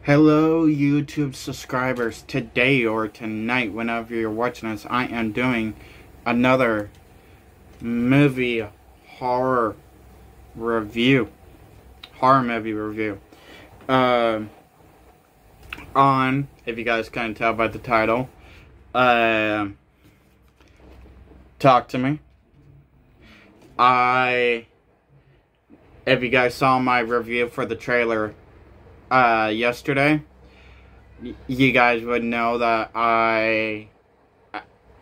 Hello YouTube subscribers. Today or tonight, whenever you're watching this, I am doing another movie horror review. Horror movie review. On, if you guys can't tell by the title, Talk to Me. If you guys saw my review for the trailer yesterday, you guys would know that I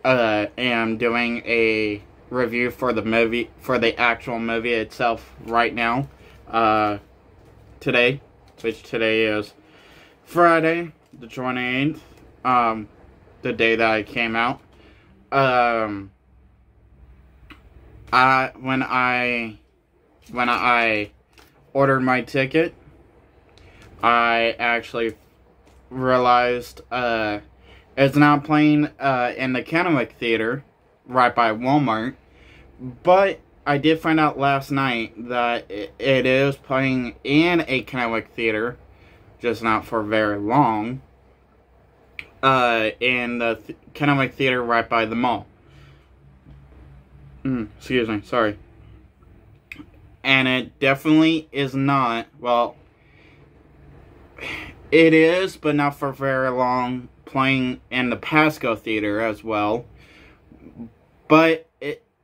am doing a review for the movie, for the actual movie itself right now, today, which today is Friday, the 28th, the day that it came out. When I ordered my ticket, I actually realized it's not playing in the Kennewick Theater right by Walmart, but I did find out last night that it is playing in a Kennewick Theater, just not for very long, in the Kennewick Theater right by the mall. Excuse me, sorry. And it definitely is not, well, it is, but not for very long, playing in the Pasco Theater as well. But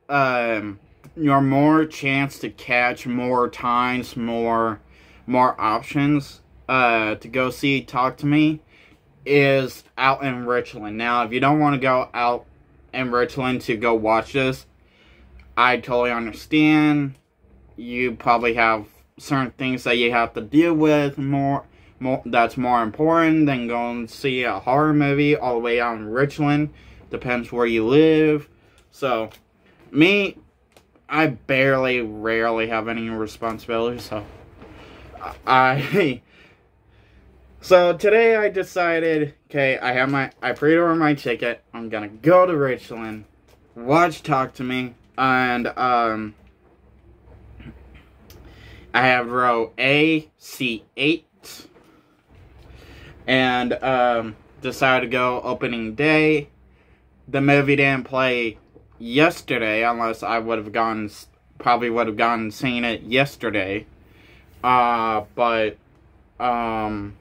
your more chance to catch more times, more options to go see Talk to Me is out in Richland. Now, if you don't want to go out in Richland to go watch this, I totally understand. You probably have certain things that you have to deal with that's more important than going to see a horror movie all the way out in Richland. Depends where you live. So, me, I rarely have any responsibilities, so so today I decided, okay, I pre-ordered my ticket. I'm gonna go to Richland, watch Talk to Me, and I have row A, C8, and decided to go opening day. The movie didn't play yesterday, unless I probably would have gone and seen it yesterday. But for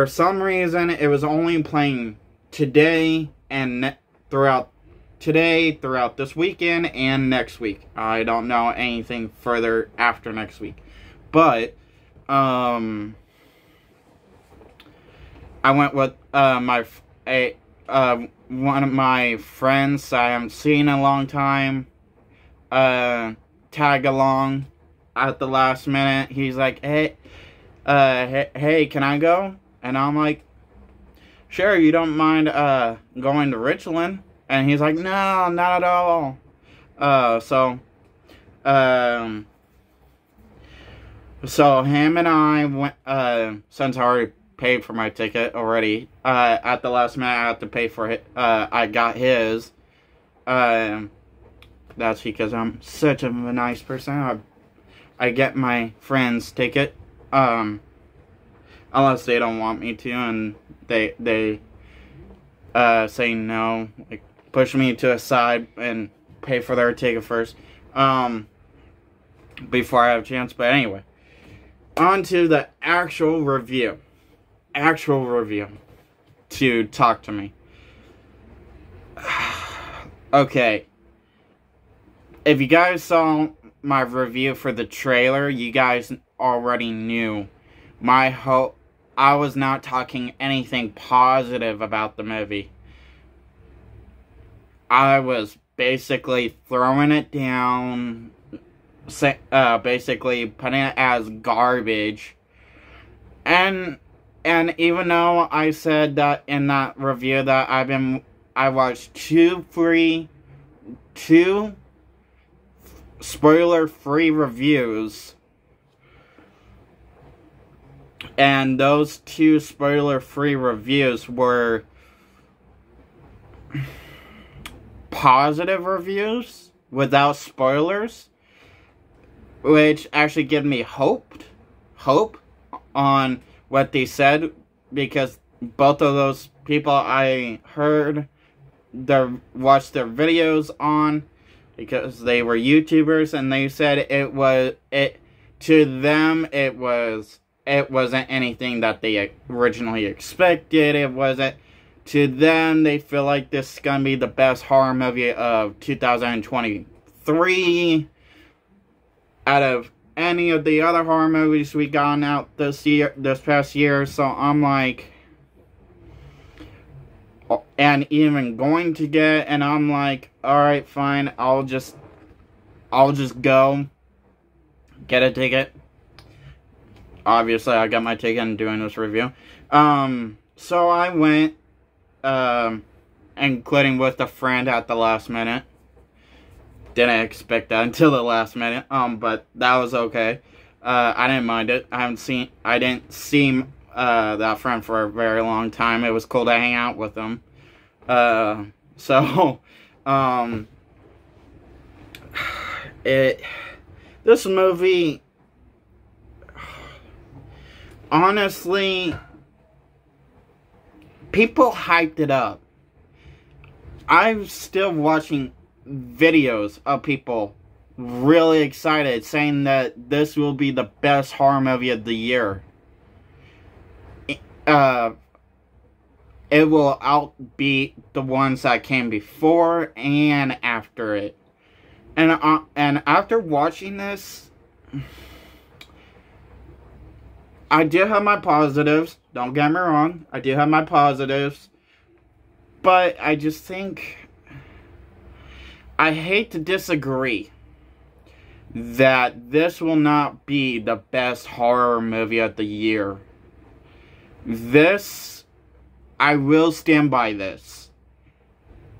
some reason, it was only playing today and throughout this weekend and next week. I don't know anything further after next week. But I went with one of my friends I haven't seen in a long time, tag along at the last minute. He's like, hey, can I go? And I'm like, sure, you don't mind going to Richland? And he's like, no, not at all. So him and I went, since I already paid for my ticket already, at the last minute I had to pay for it. I got his. That's because I'm such a nice person. I get my friend's ticket, unless they don't want me to, and they say no, like push me to a side and pay for their ticket first, before I have a chance. But anyway, on to the actual review to Talk to Me. Okay, if you guys saw my review for the trailer, you guys already knew my hope. I was not talking anything positive about the movie. I was basically throwing it down, basically putting it as garbage. And even though I said that in that review that I watched two spoiler-free reviews, and those two spoiler-free reviews were positive reviews without spoilers, which actually give me hope on what they said, because both of those people I heard watched their videos on, because they were YouTubers, and they said to them it wasn't anything that they originally expected. It wasn't, to them, they feel like this is gonna be the best horror movie of 2023 out of any of the other horror movies we gotten out this past year. So I'm like, and even going to get, and I'm like, alright, fine, I'll just go get a ticket. Obviously, I got my ticket and doing this review. So I went, including with a friend at the last minute. Didn't expect that until the last minute, but that was okay. I didn't mind it. I didn't see that friend for a very long time. It was cool to hang out with him. This movie, honestly, people hyped it up. I'm still watching videos of people really excited, saying that this will be the best horror movie of the year. It will outbeat the ones that came before and after it. And after watching this, I do have my positives. Don't get me wrong. I do have my positives. But I just think, I hate to disagree that this will not be the best horror movie of the year. This, I will stand by this.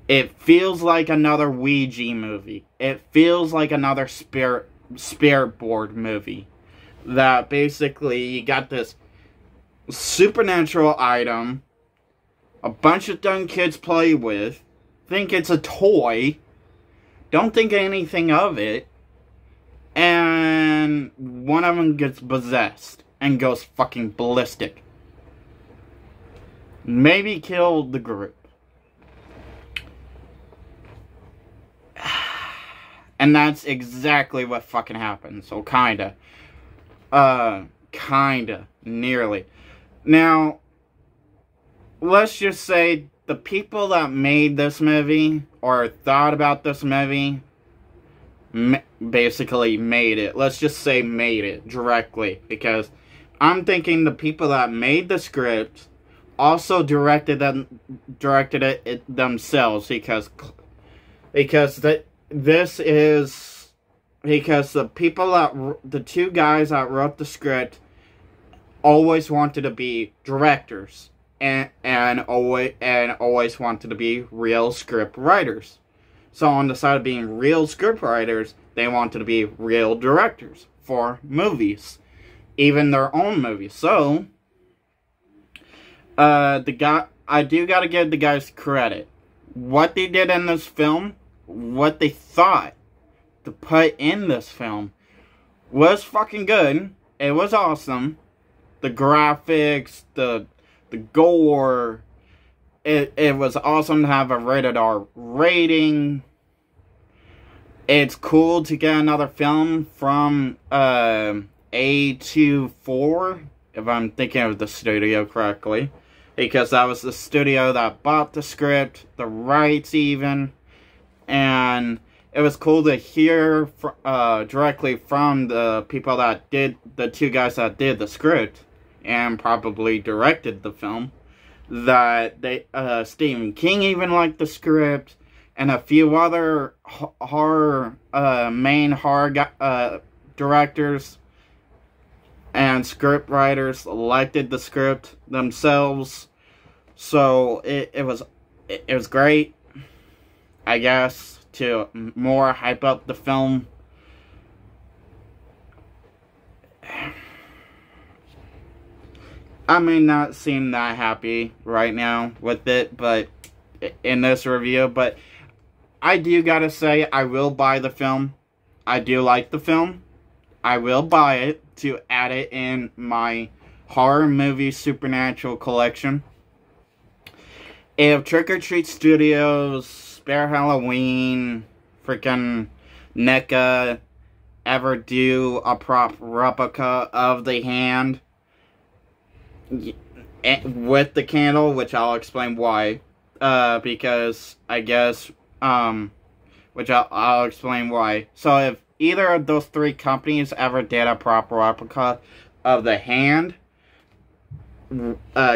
It feels like another Ouija movie. It feels like another spirit board movie. That basically, you got this supernatural item, a bunch of dumb kids play with, think it's a toy, don't think anything of it, and one of them gets possessed and goes fucking ballistic. Maybe kill the group. And that's exactly what fucking happened. So kinda. Nearly. Now, let's just say the people that made this movie, or thought about this movie, basically made it. Let's just say made it directly. Because I'm thinking the people that made the script also directed it themselves. Because the two guys that wrote the script always wanted to be directors and always wanted to be real script writers. So on the side of being real script writers, they wanted to be real directors for movies, even their own movies. So I do gotta give the guys credit. What they did in this film, what they thought to put in this film, was fucking good. It was awesome. The graphics, the gore, it was awesome to have a rated R rating. It's cool to get another film from A24, if I'm thinking of the studio correctly, because that was the studio that bought the script, the rights even, and it was cool to hear directly from the people that did, the two guys that did the script and probably directed the film, that Stephen King even liked the script, and a few other main horror directors and script writers liked the script themselves. So it was great, I guess, to more hype up the film. I may not seem that happy right now with it, but in this review, but I do gotta say, I will buy the film. I do like the film. I will buy it to add it in my horror movie supernatural collection. If Trick or Treat Studios, Spare Halloween, freaking NECA ever do a prop replica of the hand with the candle, which I'll explain why, because I guess, which I'll explain why. So if either of those three companies ever did a prop replica of the hand,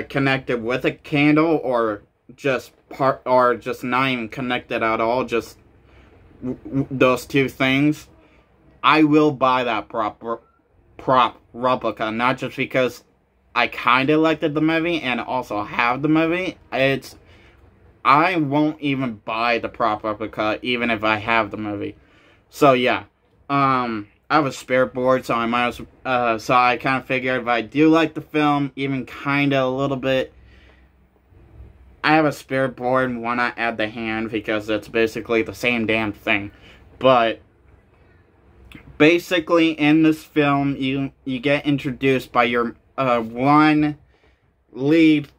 connected with a candle, or just not even connected at all, just those two things, I will buy that prop replica, not just because I kind of liked the movie and also have the movie. I won't even buy the prop replica even if I have the movie. So yeah, I have a spare board, so I might as so I kind of figured if I do like the film, even kind of a little bit, I have a spare board and why not add the hand, because it's basically the same damn thing. But basically in this film, you get introduced by your one lead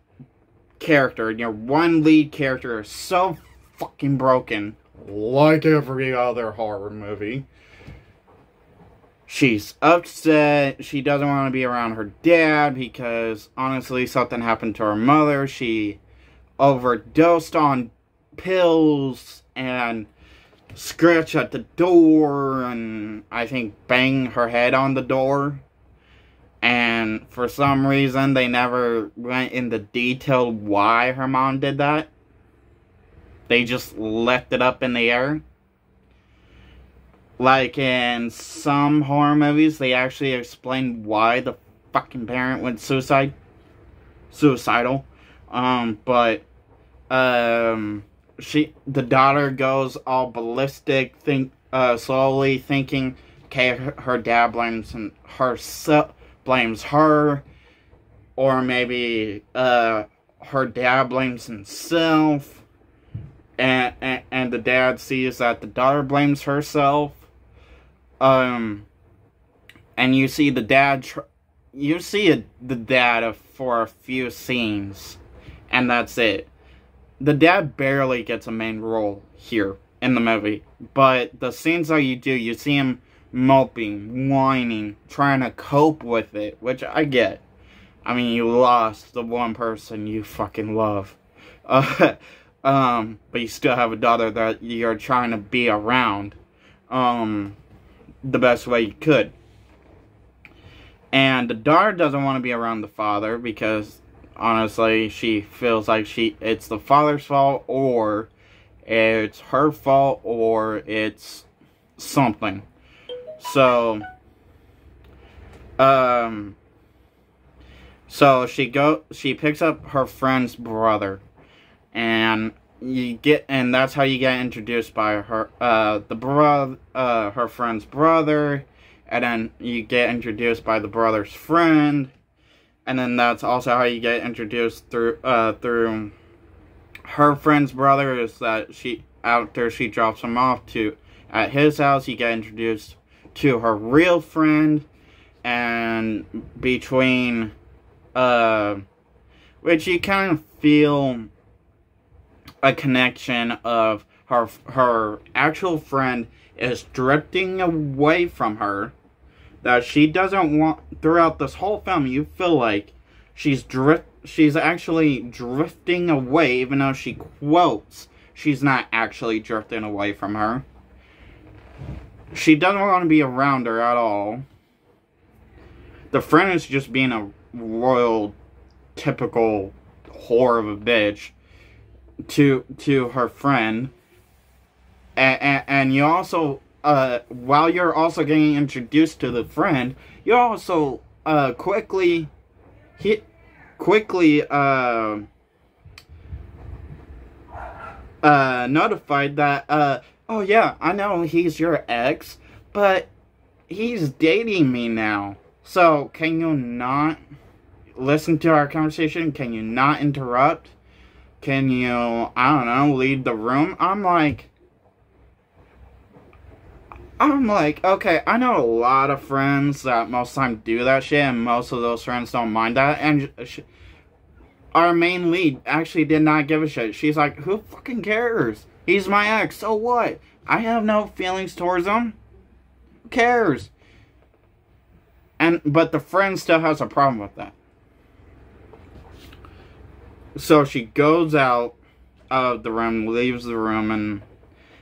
character, and your one lead character is so fucking broken, like every other horror movie. She's upset. She doesn't want to be around her dad because, honestly, something happened to her mother. She overdosed on pills and scratched at the door and, I think, banged her head on the door. And for some reason, they never went into detail why her mom did that. They just left it up in the air. Like in some horror movies, they actually explain why the fucking parent went suicidal. The daughter goes all ballistic, slowly thinking, okay, her dad blames her, or maybe her dad blames himself, and the dad sees that the daughter blames herself. And you see the dad for a few scenes, and that's it. The dad barely gets a main role here in the movie, but the scenes that you do, you see him moping, whining, trying to cope with it, which I get. I mean, you lost the one person you fucking love. But you still have a daughter that you're trying to be around the best way you could. And the daughter doesn't want to be around the father because, honestly, she feels like it's the father's fault, or it's her fault, or it's something. So she picks up her friend's brother, and that's how you get introduced by her, her friend's brother, and then you get introduced by the brother's friend, and then that's also how you get introduced through her friend's brother, is that after she drops him off at his house, you get introduced to her real friend, and between, which you kind of feel a connection of her actual friend is drifting away from her, that she doesn't want. Throughout this whole film, you feel like she's actually drifting away, even though she quotes she's not actually drifting away from her. She doesn't want to be around her at all. The friend is just being a royal, typical whore of a bitch to her friend. And you also, while you're also getting introduced to the friend, you also quickly notified that, oh yeah, I know he's your ex, but he's dating me now. So, can you not listen to our conversation? Can you not interrupt? Can you, I don't know, leave the room? I'm like, I'm like, okay, I know a lot of friends that most of the time do that shit, and most of those friends don't mind that, and our main lead actually did not give a shit. She's like, who fucking cares? He's my ex, so what? I have no feelings towards him. Who cares? But the friend still has a problem with that. So she goes out of the room, leaves the room, and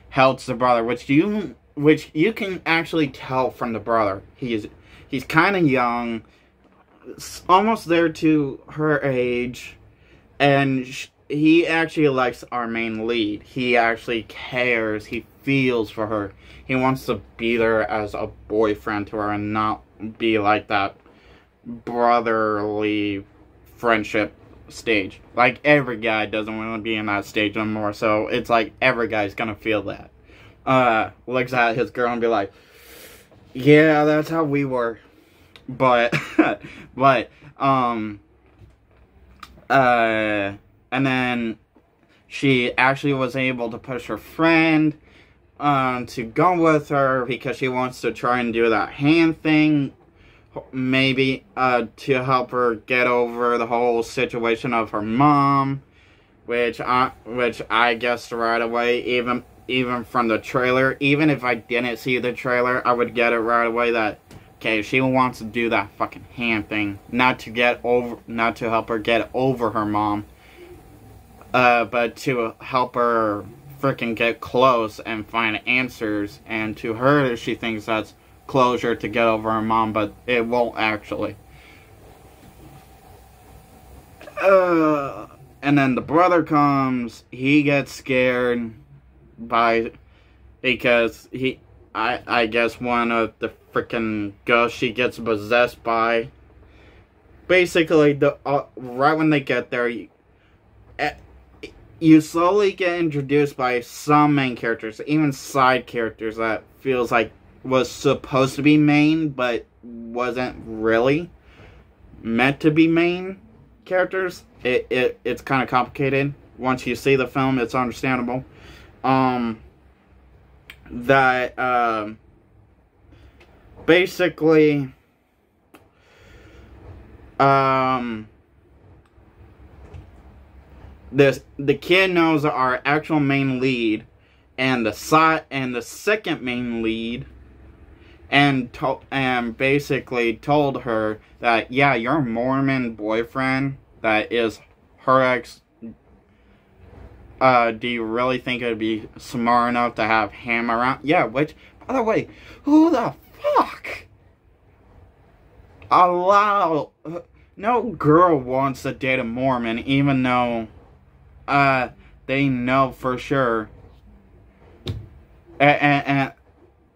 helps the brother, which you can actually tell from the brother. He's kind of young, almost there to her age, and he actually likes our main lead. He actually cares. He feels for her. He wants to be there as a boyfriend to her and not be like that brotherly friendship stage. Like, every guy doesn't want to be in that stage anymore, so it's like every guy's gonna feel that. Looks at his girl and be like, yeah, that's how we were. But, and then she actually was able to push her friend, to go with her because she wants to try and do that hand thing, maybe, to help her get over the whole situation of her mom, which I guessed right away, even from the trailer. Even if I didn't see the trailer, I would get it right away that, okay, she wants to do that fucking hand thing, not to help her get over her mom, but to help her freaking get close and find answers. And to her, she thinks that's closure to get over her mom, but it won't actually. And then the brother comes. He gets scared because I guess one of the freaking ghosts she gets possessed by. Basically, right when they get there, you slowly get introduced by some main characters, even side characters that feels like was supposed to be main, but wasn't really meant to be main characters. It's kind of complicated. Once you see the film, it's understandable. Basically, the kid knows our actual main lead, and the second main lead, and basically told her that, yeah, your Mormon boyfriend that is her ex, do you really think it would be smart enough to have him around? Yeah, which, by the way, who the fuck? No girl wants to date a Mormon, even though, they know for sure. And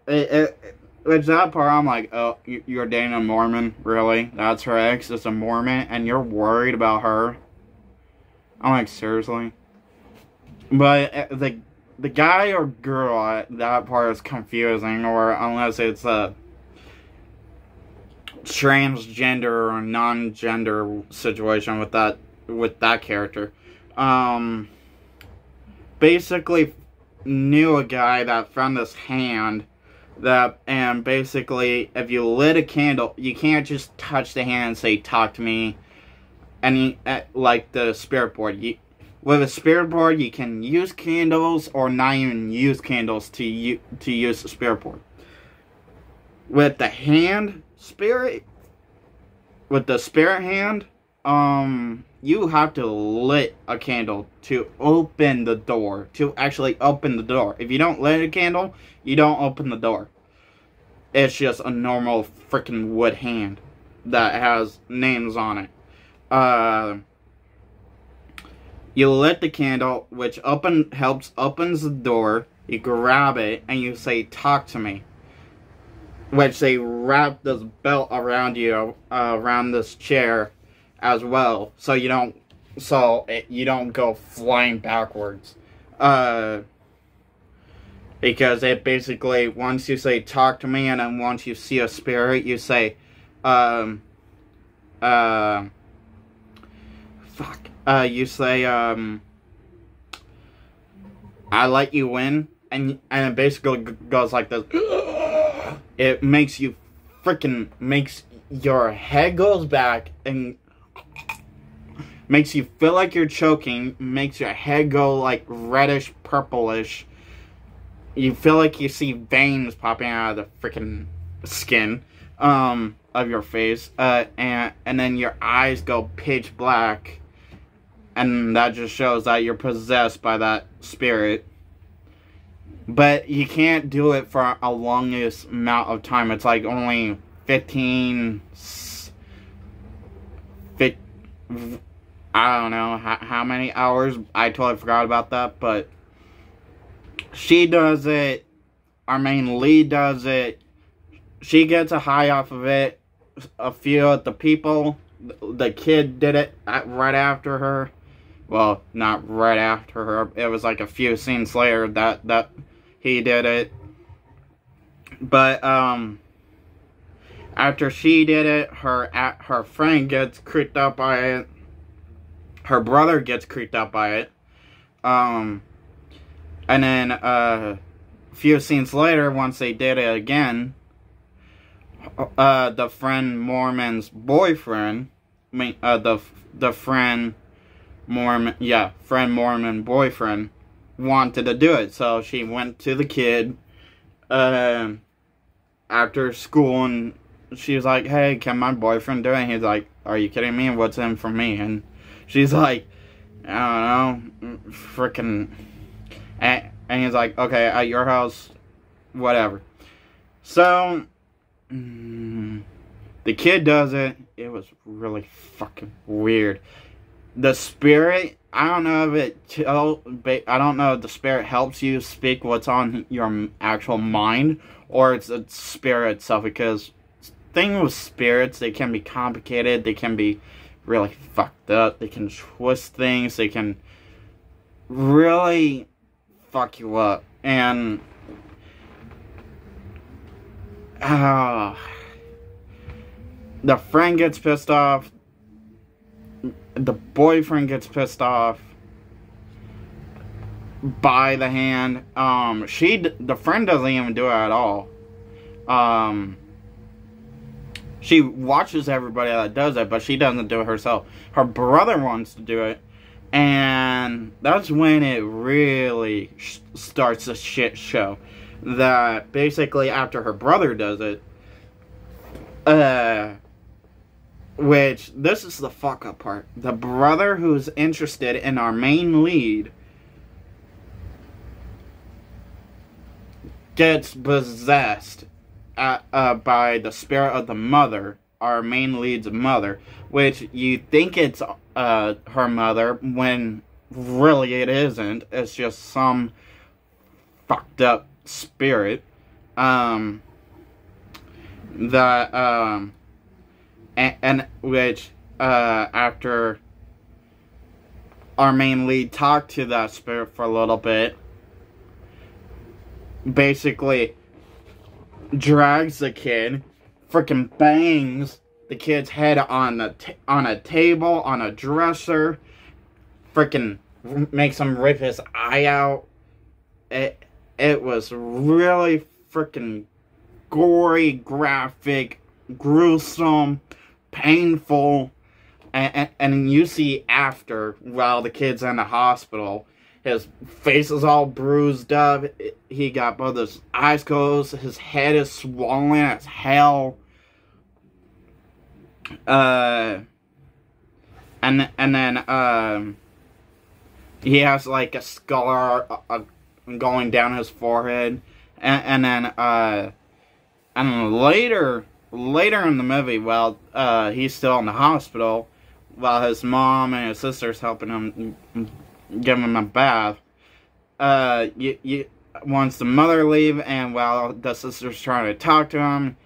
with that part, I'm like, oh, you're dating a Mormon? Really? That's her ex is a Mormon, and you're worried about her? I'm like, seriously? But the guy or girl, that part is confusing, or unless it's a transgender or non-gender situation with that character. Basically knew a guy that found this hand and basically, if you lit a candle, you can't just touch the hand and say, talk to me, and like the spirit board. With a spirit board, you can use candles or not even use candles to use the spirit board. With the spirit hand, you have to lit a candle to open the door, to actually open the door. If you don't lit a candle, you don't open the door. It's just a normal freaking wood hand that has names on it. You lit the candle, which opens the door. You grab it and you say, talk to me. Which they wrap this belt around you, around this chair as well, so you don't go flying backwards. Because it basically, once you say talk to me, and then once you see a spirit, you say, you say, I let you in, and it basically goes like this. it makes you makes your head goes back and makes you feel like you're choking, makes your head go like reddish, purplish. You feel like you see veins popping out of the freaking skin of your face, and then your eyes go pitch black, and that just shows that you're possessed by that spirit. But you can't do it for a longest amount of time. It's like only 15, I don't know how many hours. I totally forgot about that, but she does it. Our main lead does it. She gets a high off of it. A few of the people, the kid did it right after her. Well, not right after her. It was like a few scenes later that he did it. But after she did it, her friend gets creeped out by it. Her brother gets creeped out by it. And then a few scenes later, once they did it again, the friend Mormon's boyfriend, the friend Mormon boyfriend wanted to do it. So she went to the kid after school, and she was like, "Hey, can my boyfriend do it?" And he's like, "Are you kidding me? What's in for me?" And she's like, "I don't know, freaking." And he's like, "Okay, at your house, whatever." So the kid does it. It was really fucking weird. The spirit, I don't know if I don't know if the spirit helps you speak what's on your actual mind, or it's the spirit itself, because thing with spirits, they can be complicated, they can be really fucked up, they can twist things, they can really fuck you up, and the friend gets pissed off, the boyfriend gets pissed off by the hand. The friend doesn't even do it at all. She watches everybody that does it, but she doesn't do it herself. Her brother wants to do it, and that's when it really starts a shit show. That basically after her brother does it, which, this is the fuck up part. The brother who's interested in our main lead gets possessed by the spirit of the mother, our main lead's mother, which you think it's her mother, when really it isn't. It's just some fucked up spirit and which after our main lead talked to that spirit for a little bit, basically drags the kid, freaking bangs the kid's head on a table, on a dresser, freaking makes him rip his eye out. It was really freaking gory, graphic, gruesome, painful, and you see after, while the kid's in the hospital, his face is all bruised up, he got both his eyes closed, his head is swollen as hell, and then he has like a scar going down his forehead, and then later in the movie, while he's still in the hospital, while his mom and his sister's helping him, give him a bath, once the mother leave, and while the sister's trying to talk to him,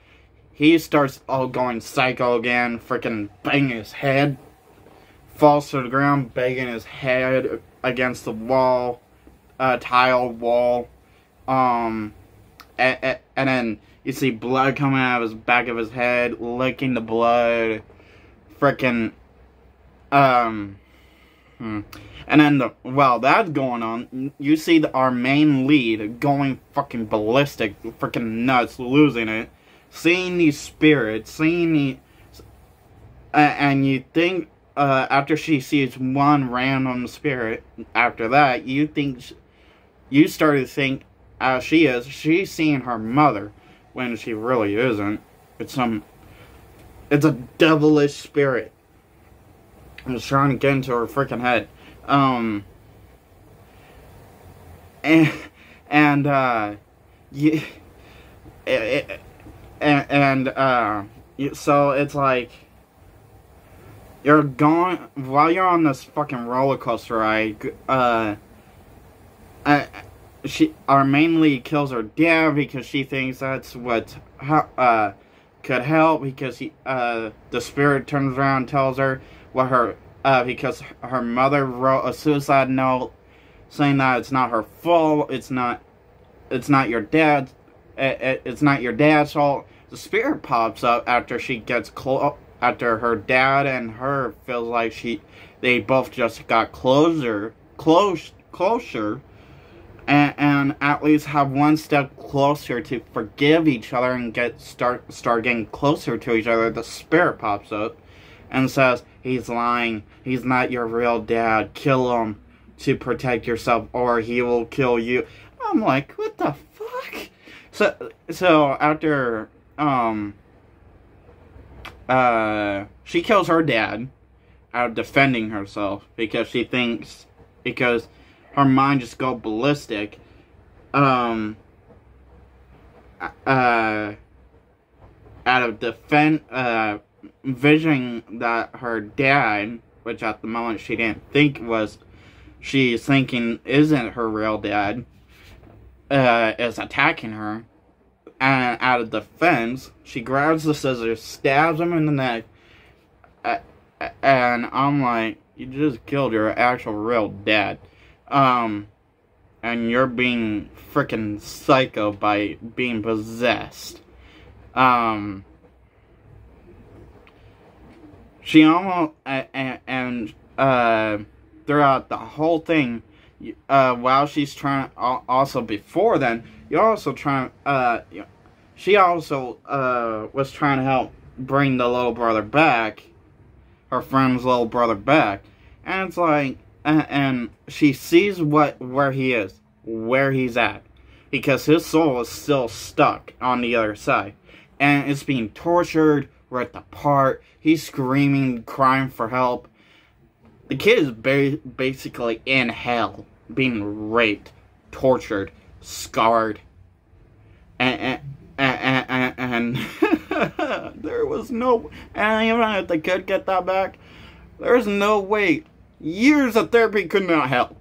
he starts all going psycho again, freaking banging his head, falls to the ground, banging his head against the wall, tile wall, and then you see blood coming out of his back of his head, licking the blood, freaking, and then while that's going on, you see our main lead going fucking ballistic, freaking nuts, losing it, seeing these spirits, and you think, after she sees one random spirit, after that, you start to think, as she's seeing her mother, when she really isn't. It's a devilish spirit. It's trying to get into her freaking head. So it's like, you're going, while you're on this fucking roller coaster ride, our main lead kills her dad because she thinks that's what could help, because the spirit turns around and tells her what because her mother wrote a suicide note saying that it's not her fault, it's not your dad's, it's not your dad's fault. The spirit pops up after she gets after her dad and her feels like they both just got closer, and at least have one step closer to forgive each other and start getting closer to each other. The spirit pops up and says, "He's lying. He's not your real dad. Kill him to protect yourself, or he will kill you." I'm like, what the fuck? So after she kills her dad out of defending herself because her mind just go ballistic. Out of visioning that her dad, which at the moment she didn't think was, she's thinking isn't her real dad, is attacking her. And out of defense, she grabs the scissors, stabs him in the neck, and I'm like, you just killed your actual real dad. And you're being freaking psycho by being possessed. She almost, and throughout the whole thing, while she's trying, also before then, you're also trying, she also, was trying to help bring the little brother back, her friend's little brother back, and it's like, and she sees where he is, where he's at, because his soul is still stuck on the other side, and it's being tortured, ripped apart, he's screaming, crying for help. The kid is basically in hell, being raped, tortured, scarred, and there was no, and even if they could get that back, there's no way. Years of therapy could not help.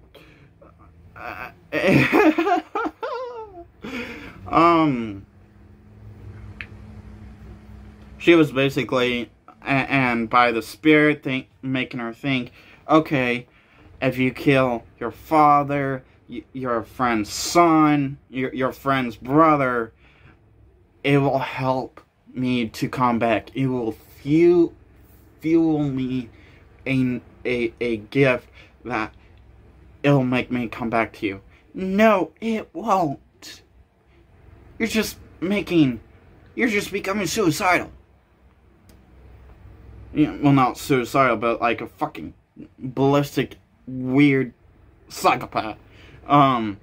She was basically, and by the spirit making her think, okay, if you kill your father, your friend's son, your friend's brother, it will help me to come back. It will fuel me a gift that it'll make me come back to you. No, it won't. You're just becoming suicidal. Yeah, well, not suicidal, but like a fucking ballistic, weird psychopath. But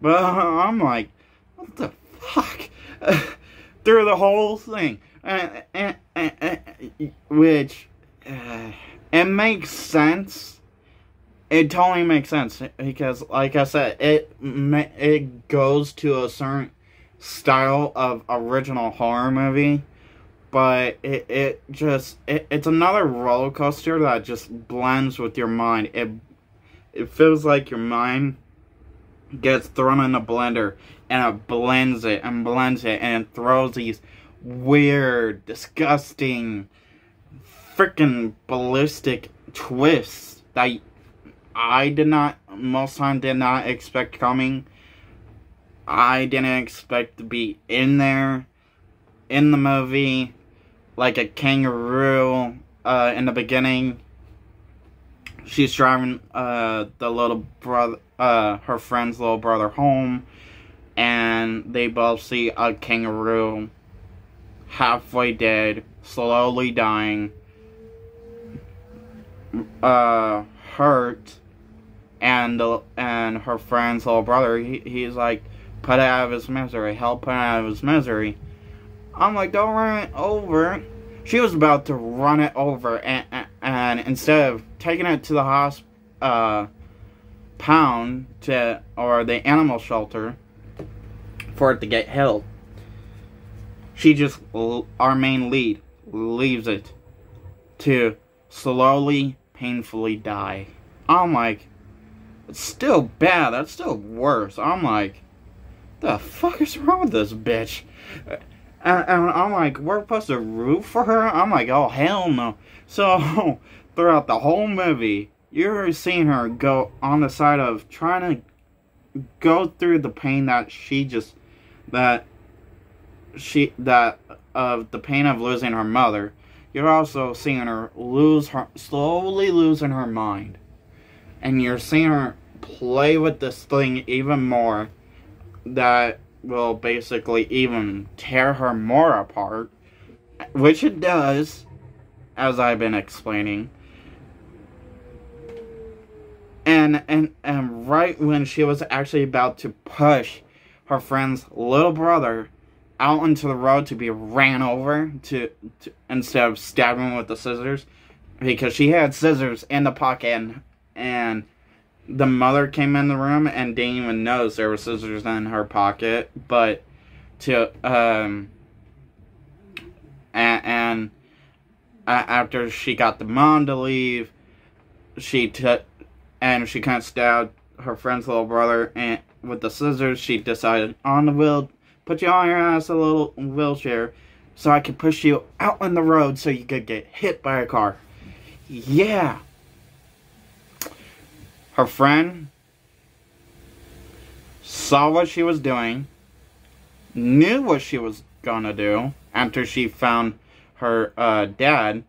I'm like, what the fuck? Through the whole thing. Which, it makes sense. It totally makes sense. Because, like I said, it goes to a certain style of original horror movie. But it's another roller coaster that just blends with your mind. It feels like your mind gets thrown in a blender and it blends it and it throws these weird, disgusting, freaking ballistic twists that I most time did not expect coming. I didn't expect to be in there, in the movie, like a kangaroo, in the beginning. She's driving, the little brother, her friend's little brother home, and they both see a kangaroo halfway dead, slowly dying, hurt, and her friend's little brother, he's like, put it out of his misery, help put it out of his misery. I'm like, don't run it over. She was about to run it over, and instead of taking it to the pound or the animal shelter for it to get healed, our main lead leaves it to slowly, painfully die. I'm like, it's still bad, that's still worse. I'm like, the fuck is wrong with this bitch? And I'm like, we're supposed to root for her? I'm like, oh, hell no. So, throughout the whole movie, you're seeing her go on the side of trying to go through the pain of the pain of losing her mother. You're also seeing her slowly losing her mind. And you're seeing her play with this thing even more, that will basically even tear her more apart, which it does, as I've been explaining. And right when she was actually about to push her friend's little brother out into the road to be ran over to instead of stabbing him with the scissors, because she had scissors in the pocket, and the mother came in the room and didn't even notice there were scissors in her pocket. But after she got the mom to leave, she couldn't stab her friend's little brother and with the scissors. She decided, put you on your ass, a little wheelchair, so I could push you out on the road so you could get hit by a car. Yeah. Her friend saw what she was doing, knew what she was gonna do after she found her dad,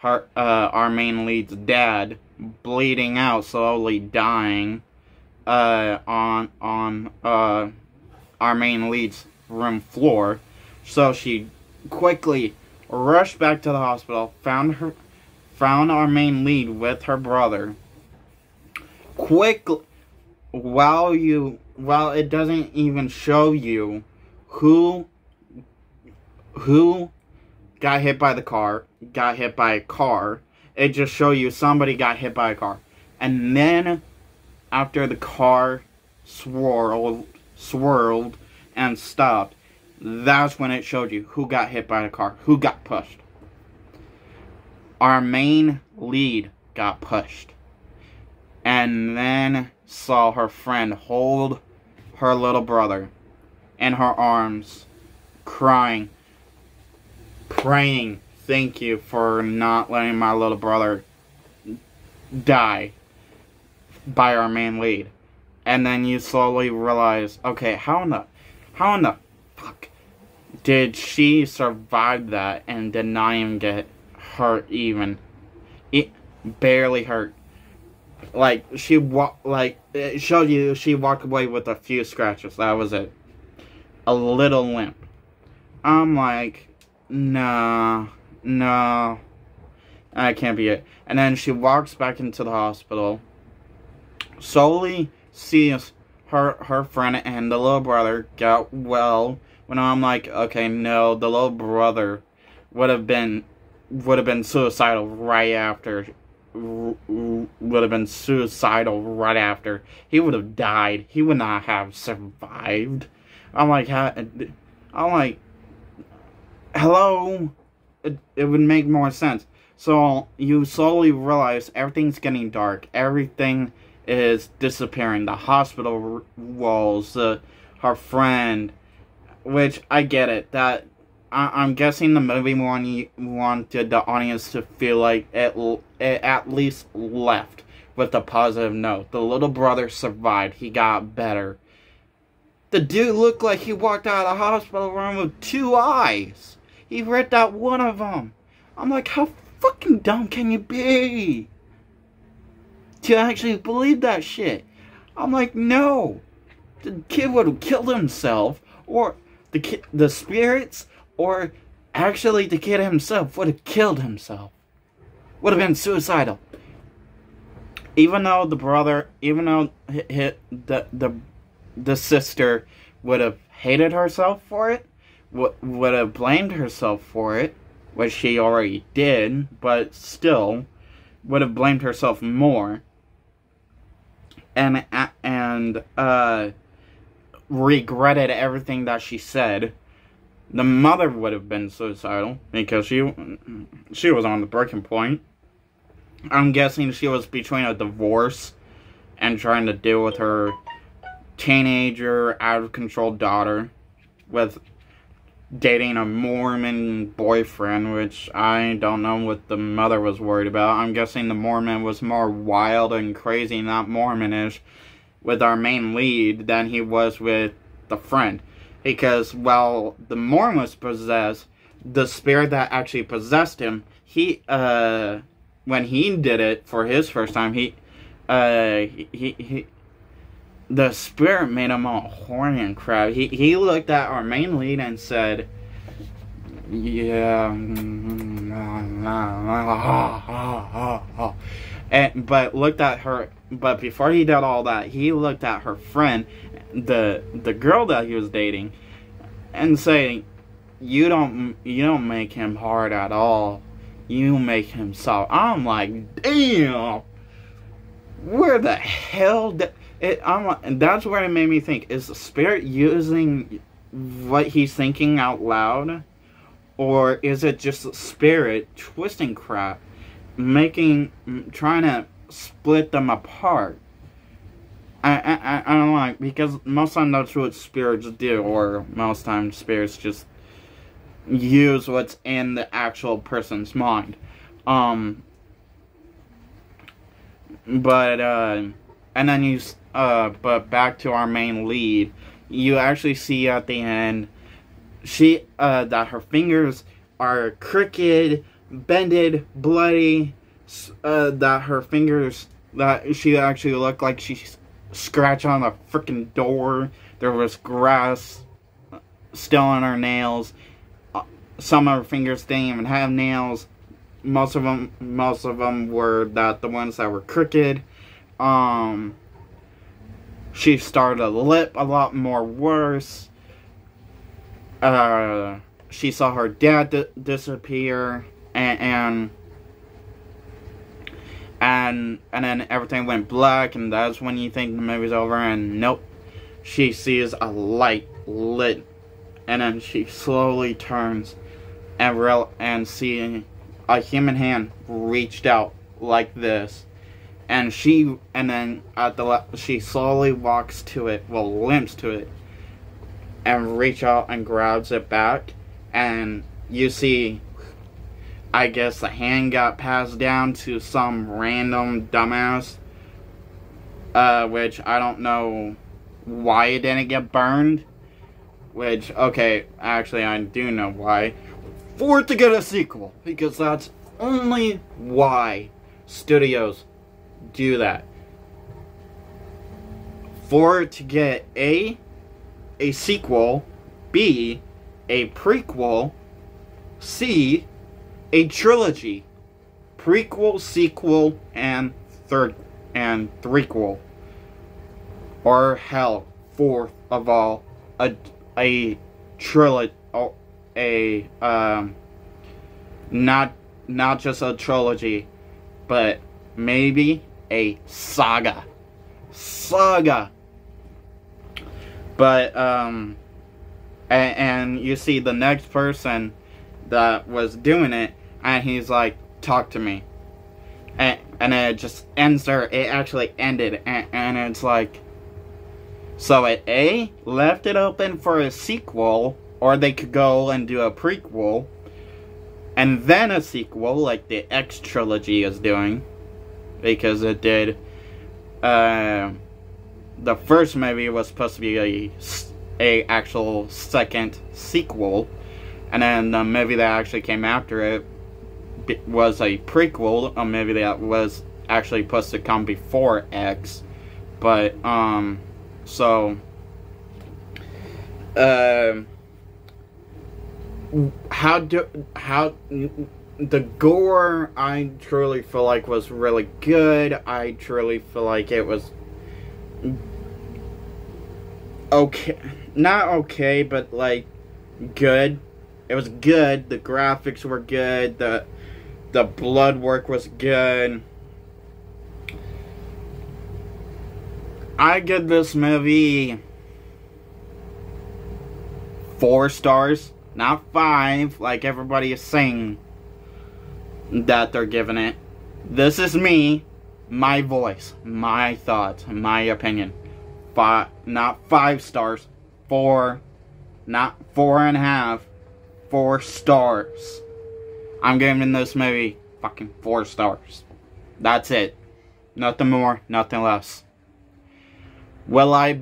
our main lead's dad, bleeding out, slowly dying on our main lead's room floor. So she quickly rushed back to the hospital, found our main lead with her brother. Quickly, while it doesn't even show you who got hit by a car, it just show you somebody got hit by a car. And then after the car swirled and stopped, that's when it showed you who got hit by the car, who got pushed. Our main lead got pushed. And then saw her friend hold her little brother in her arms, crying, praying, thank you for not letting my little brother die by our main lead. And then you slowly realize, okay, how in the fuck did she survive that and did not even get hurt even? It barely hurt. Like, it showed you she walked away with a few scratches. That was it. A little limp. I'm like, no, that can't be it. And then she walks back into the hospital, slowly sees her friend and the little brother got well. When I'm like, okay, no, the little brother would have been suicidal right after. Would have been suicidal right after. He would have died. He would not have survived. I'm like, hello? It would make more sense. So you slowly realize everything's getting dark. Everything is disappearing. The hospital walls, her friend, which I get it. That I'm guessing the movie wanted the audience to feel like it at least left with a positive note. The little brother survived. He got better. The dude looked like he walked out of the hospital room with 2 eyes. He ripped out one of them. I'm like, how fucking dumb can you be to actually believe that shit? I'm like, no. The kid would have killed himself, or the spirits, or Actually, the kid himself would have killed himself. Would have been suicidal. Even though the sister would have hated herself for it, would have blamed herself for it, which she already did, but still would have blamed herself more, and regretted everything that she said. The mother would have been suicidal because she was on the breaking point. I'm guessing she was between a divorce and trying to deal with her teenager, out-of-control daughter with dating a Mormon boyfriend, which I don't know what the mother was worried about. I'm guessing the Mormon was more wild and crazy, not Mormonish, with our main lead than he was with the friend. Because while the Mormon was possessed, the spirit that actually possessed him, when he did it for his first time, the spirit made him all horny and crap. He looked at our main lead and said, yeah, but before he did all that, he looked at her friend, the girl that he was dating, and saying, you don't make him hard at all. You make him soft. I'm like, damn. Where the hell and that's where it made me think, is the spirit using what he's thinking out loud? Or is it just the spirit twisting crap, trying to split them apart? I don't like, because most times that's what spirits do, or most times spirits just use what's in the actual person's mind. And then but back to our main lead, you actually see at the end, that her fingers are crooked, bended, bloody, that her fingers, that she actually looked like she scratched on a freaking door. There was grass still on her nails. Some of her fingers didn't even have nails. Most of them were the ones that were crooked. She started to lip a lot more worse. She saw her dad disappear, and then everything went black, and that's when you think the movie's over, and nope. She sees a light lit, and then she slowly turns and seeing a human hand reached out like this, and then she slowly walks to it, limps to it, and reach out and grabs it back, and you see, I guess the hand got passed down to some random dumbass, which I don't know why it didn't get burned, which, okay, actually I do know why. For it to get a sequel, because that's only why studios do that. For it to get A, sequel, B, a prequel, C, a trilogy. Prequel, sequel, and threequel. Or hell, fourth of all, a trilogy, not just a trilogy, but maybe a saga. But, and you see the next person that was doing it, and he's like, talk to me. And it just ends there. It actually ended, and it's like, so it A, left it open for a sequel, or they could go and do a prequel, and then a sequel, like the X trilogy is doing, because it did, the first movie was supposed to be a actual second sequel, and then the movie that actually came after it was a prequel, a movie that was actually supposed to come before X, but, how the gore, I truly feel like was really good. I truly feel like it was okay, not okay, but like good. It was good. The graphics were good. The blood work was good. I give this movie 4 stars, not 5, like everybody is saying that they're giving it. This is me, my voice, my thoughts, my opinion. 5, not 5 stars. 4, not 4.5. 4 stars. I'm giving this movie fucking 4 stars. That's it. Nothing more, nothing less. Will I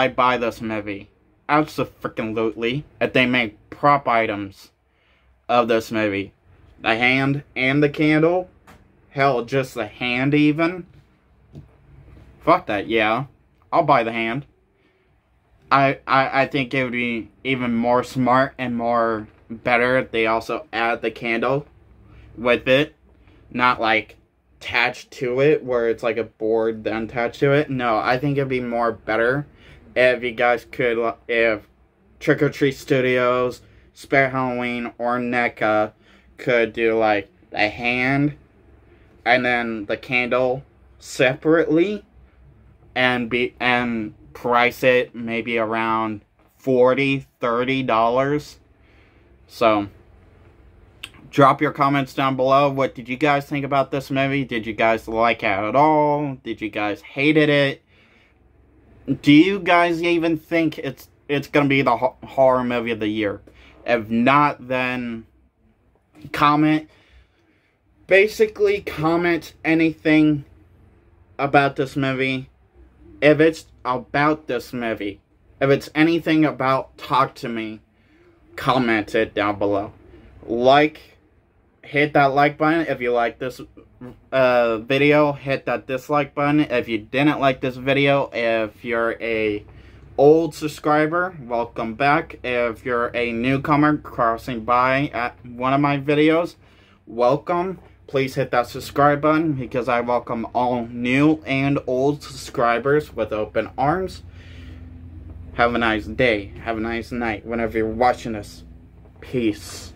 buy this movie? Absolutely. If they make prop items of this movie. The hand and the candle. Hell, just the hand even. Fuck that, yeah. I'll buy the hand. I think it would be even more smart and more better if they also add the candle with it. Not like attached to it, where it's like a board then attached to it. No, I think it'd be more better if you guys could, if Trick or Treat Studios, Spare Halloween, or NECA could do like the hand and then the candle separately, and price it maybe around $40-$30. So drop your comments down below. What did you guys think about this movie? Did you guys like it at all? Did you guys hated it? Do you guys even think it's gonna be the horror movie of the year? If not, then comment. Basically, comment anything about this movie. If it's about this movie, if it's anything about Talk to Me, comment it down below. Hit that like button if you like this video. Hit that dislike button if you didn't like this video. If you're a old subscriber, welcome back. If you're a newcomer crossing by at one of my videos, welcome. Please hit that subscribe button, because I welcome all new and old subscribers with open arms. Have a nice day. Have a nice night whenever you're watching this. Peace.